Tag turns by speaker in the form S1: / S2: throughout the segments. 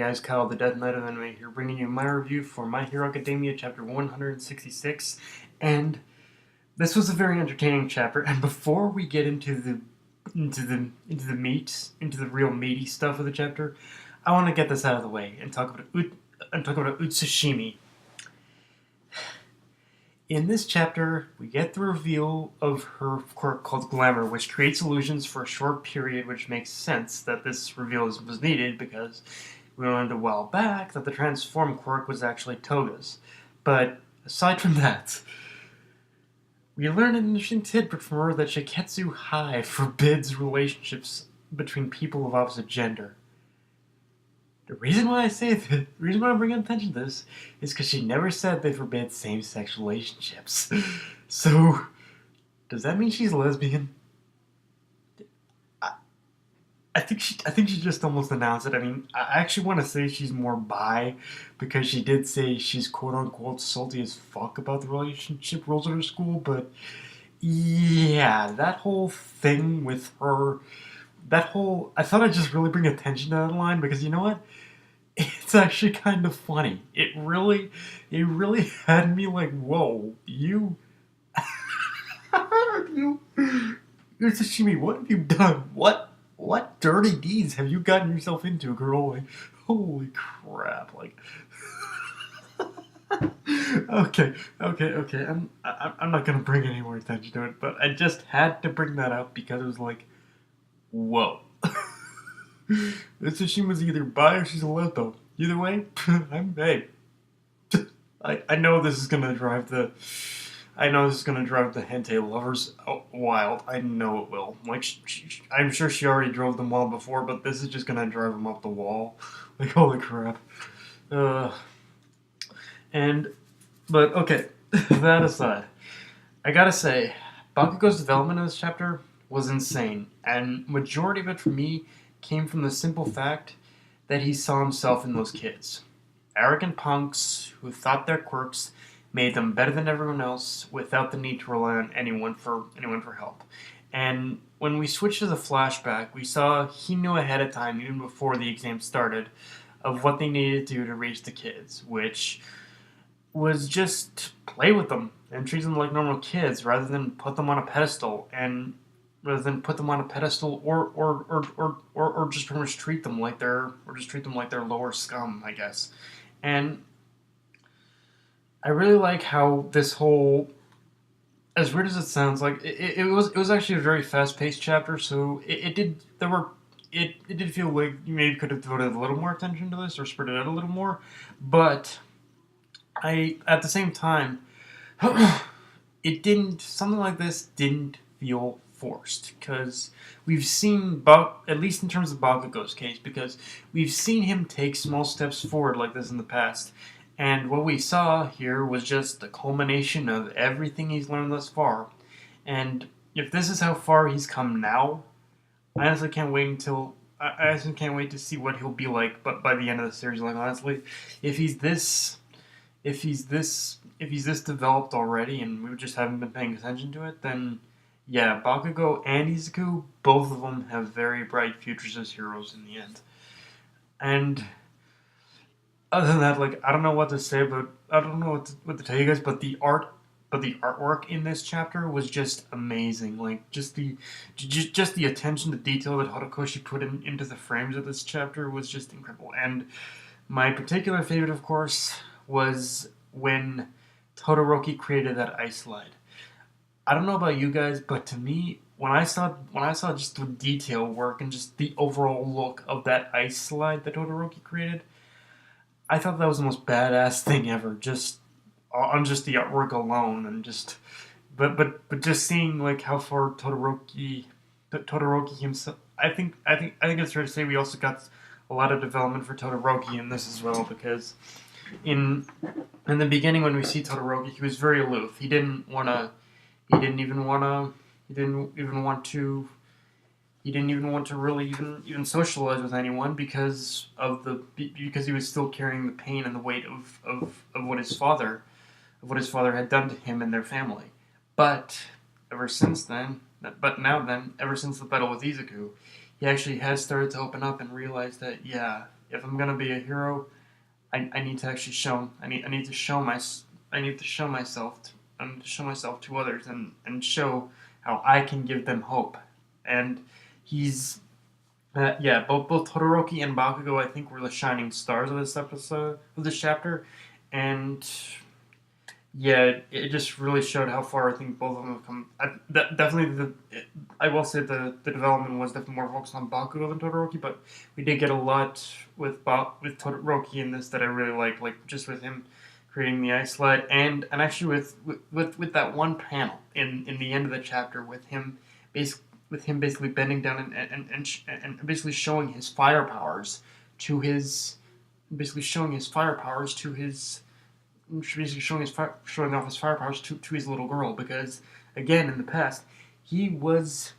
S1: guys, Kyle the Death Knight of Anime here, bringing you my review for My Hero Academia chapter 166, and this was a very entertaining chapter. And before we get into the real meaty stuff of the chapter, I want to get this out of the way and talk about Utsushimi. In this chapter, we get the reveal of her quirk called Glamour, which creates illusions for a short period, which makes sense that this reveal was needed because we learned a while back that the transform quirk was actually Toga's. But aside from that, we learned an interesting tidbit from her that Shiketsu High forbids relationships between people of opposite gender. The reason why I'm bringing attention to this is because she never said they forbid same-sex relationships. So, does that mean she's lesbian? I think she just almost announced it. I mean, I actually want to say she's more bi, because she did say she's quote-unquote salty as fuck about the relationship rules at her school, but yeah, that whole thing with her, I thought I'd just really bring attention to that line, because you know what? It's actually kind of funny. It really had me like, whoa, you Utsushimi, what have you done? What dirty deeds have you gotten yourself into, girl? Like, holy crap! Like, okay. I'm not gonna bring any more attention to it, but I just had to bring that up because it was like, whoa. Utsushima's either bi or she's a lesbo. Either way, hey. I know this is gonna drive the hentai lovers wild. I know it will. Like, I'm sure she already drove them wild before, but this is just gonna drive them up the wall. Like, holy crap. But okay, that aside, I gotta say, Bakugo's development in this chapter was insane, and majority of it for me came from the simple fact that he saw himself in those kids. Arrogant punks who thought their quirks made them better than everyone else without the need to rely on anyone for help. And when we switched to the flashback, we saw he knew ahead of time, even before the exam started, of what they needed to do to reach the kids, which was just play with them and treat them like normal kids rather than put them on a pedestal or just pretty much treat them like they're lower scum, I guess. And I really like how this whole, as weird as it sounds, like it was actually a very fast-paced chapter, so it did feel like you maybe could have devoted a little more attention to this or spread it out a little more, but at the same time, something like this didn't feel forced, because we've seen, at least in terms of Bakugo's case, because we've seen him take small steps forward like this in the past, and what we saw here was just the culmination of everything he's learned thus far. And if this is how far he's come now, I honestly can't wait to see what he'll be like. But by the end of the series, like, honestly, if he's this developed already, and we just haven't been paying attention to it, then yeah, Bakugo and Izuku, both of them have very bright futures as heroes in the end. And other than that, like, I don't know what to say, but I don't know what to tell you guys. But the artwork in this chapter was just amazing. Like, just the attention to detail that Horikoushi put into the frames of this chapter was just incredible. And my particular favorite, of course, was when Todoroki created that ice slide. I don't know about you guys, but to me, when I saw just the detail work and just the overall look of that ice slide that Todoroki created, I thought that was the most badass thing ever. Just on just the artwork alone, and but just seeing like how far Todoroki himself. I think it's fair to say we also got a lot of development for Todoroki in this as well, because in the beginning, when we see Todoroki, he was very aloof. He didn't even want to really even socialize with anyone because he was still carrying the pain and the weight of what his father had done to him and their family. But ever since the battle with Izuku, he actually has started to open up and realize that, yeah, if I'm gonna be a hero, I need to actually show. I need to show my. I need to show myself. I need to show myself to others and show how I can give them hope. And he's yeah, both Todoroki and Bakugo, I think, were the shining stars of this episode, of this chapter, and yeah, it just really showed how far I think both of them have come. Definitely, I will say the development was definitely more focused on Bakugo than Todoroki, but we did get a lot with Todoroki in this that I really like just with him creating the ice sled, and actually with that one panel in the end of the chapter with him basically bending down and basically showing his fire powers to his basically showing his fire powers to his basically showing off his fire powers to his little girl, because again in the past he was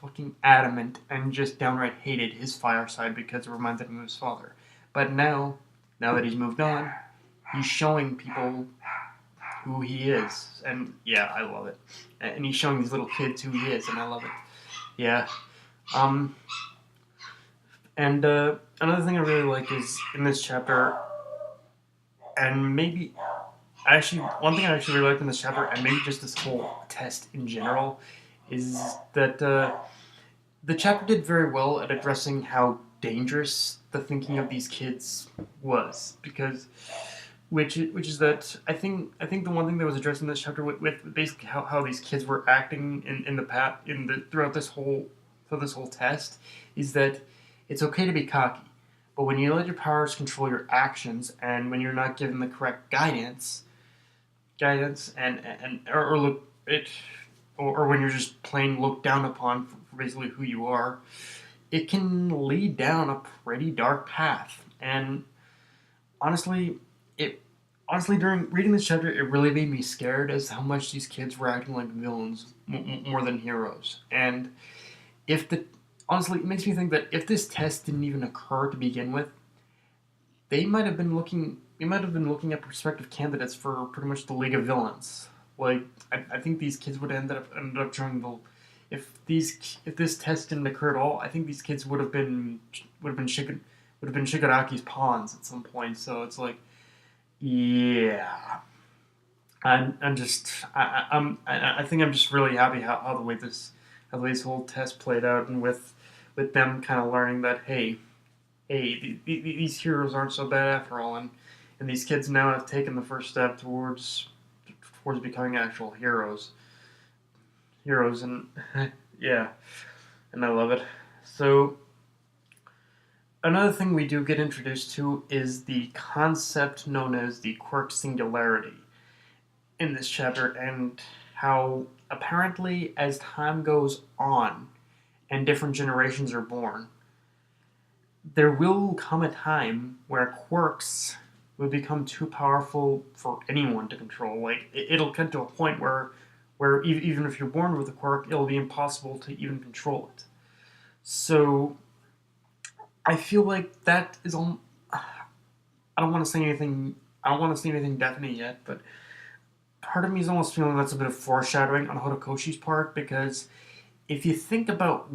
S1: fucking adamant and just downright hated his fire side because it reminded him of his father. But now that he's moved on, he's showing people who he is, and yeah, I love it. And he's showing these little kids who he is, and I love it. Yeah. Um. And another thing I really like is in this chapter, and maybe actually one thing I actually really like in this chapter, and maybe just this whole test in general, is that the chapter did very well at addressing how dangerous the thinking of these kids was, because which is that I think the one thing that was addressed in this chapter with basically how these kids were acting in the throughout this whole test is that it's okay to be cocky, but when you let your powers control your actions and when you're not given the correct guidance and or look it or when you're just plain looked down upon for basically who you are, it can lead down a pretty dark path. And honestly, it honestly during reading this chapter, it really made me scared as to how much these kids were acting like villains more than heroes. And if the honestly, it makes me think that if this test didn't even occur to begin with, they might have been looking. We might have been looking at prospective candidates for pretty much the League of Villains. Like, I think these kids would ended up joining the. If this test didn't occur at all, I think these kids would have been Shigaraki's pawns at some point. So it's like, yeah, I'm just I think I'm just really happy how the way this whole test played out, and with them kind of learning that these heroes aren't so bad after all, and these kids now have taken the first step towards becoming actual heroes, and yeah, and I love it. So another thing we do get introduced to is the concept known as the quirk singularity in this chapter, and how apparently as time goes on and different generations are born, there will come a time where quirks will become too powerful for anyone to control. Like it'll get to a point where even if you're born with a quirk, it'll be impossible to even control it. So I feel like that is on. I don't want to say anything. I don't want to say anything definite yet, but part of me is almost feeling that's a bit of foreshadowing on Horikoushi's part, because if you think about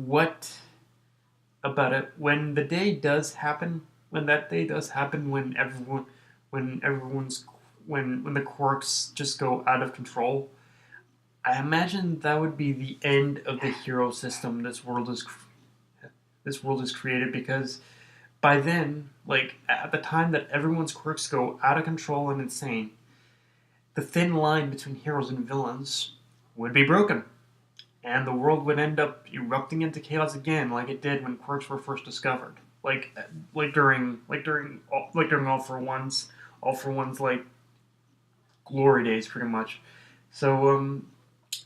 S1: it, when the day does happen, when that day does happen, when everyone's when the quirks just go out of control, I imagine that would be the end of the hero system this world is created, because by then, like at the time that everyone's quirks go out of control and insane, the thin line between heroes and villains would be broken, and the world would end up erupting into chaos again, like it did when quirks were first discovered, like during All for One's like glory days, pretty much. So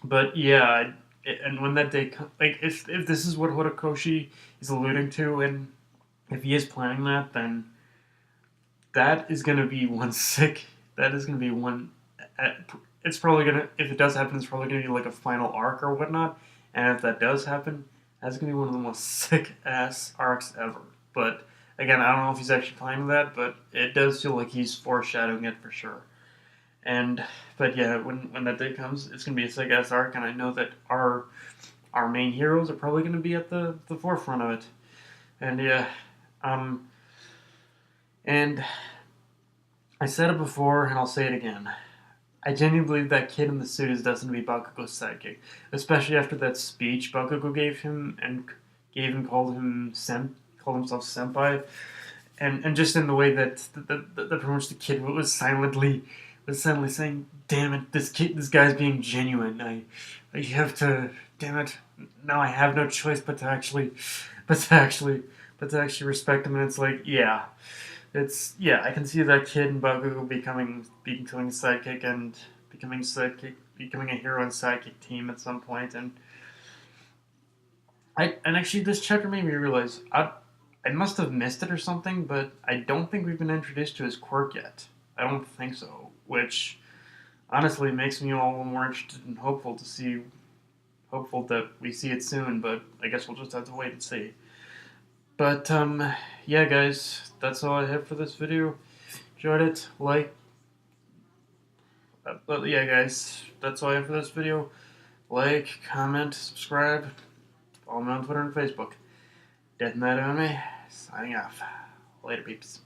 S1: but yeah, and when that day like if this is what Horikoshi is alluding to, and if he is planning that, then that is going to be one sick. That is going to be one. It's probably gonna. If it does happen, it's probably going to be like a final arc or whatnot. And if that does happen, that's going to be one of the most sick ass arcs ever. But again, I don't know if he's actually planning that, but it does feel like he's foreshadowing it for sure. And but yeah, when that day comes, it's going to be a sick ass arc, and I know that our main heroes are probably going to be at the forefront of it. And yeah, And I said it before, and I'll say it again. I genuinely believe that kid in the suit is destined to be Bakugo's sidekick, especially after that speech Bakugo gave him and called himself senpai, and just in the way that pretty much the kid was silently saying, "Damn it, this guy's being genuine. I have to. Damn it, now I have no choice but to actually, but to actually respect him." And it's like, yeah. I can see that kid in Bakugo becoming a sidekick and becoming a hero and sidekick team at some point. And actually this chapter made me realize I must have missed it or something, but I don't think we've been introduced to his quirk yet. I don't think so, which honestly makes me all more interested and hopeful that we see it soon. But I guess we'll just have to wait and see. But yeah, guys, that's all I have for this video. Enjoyed it? Yeah, guys, that's all I have for this video. Like, comment, subscribe, follow me on Twitter and Facebook. Death Night Anime, signing off. Later, peeps.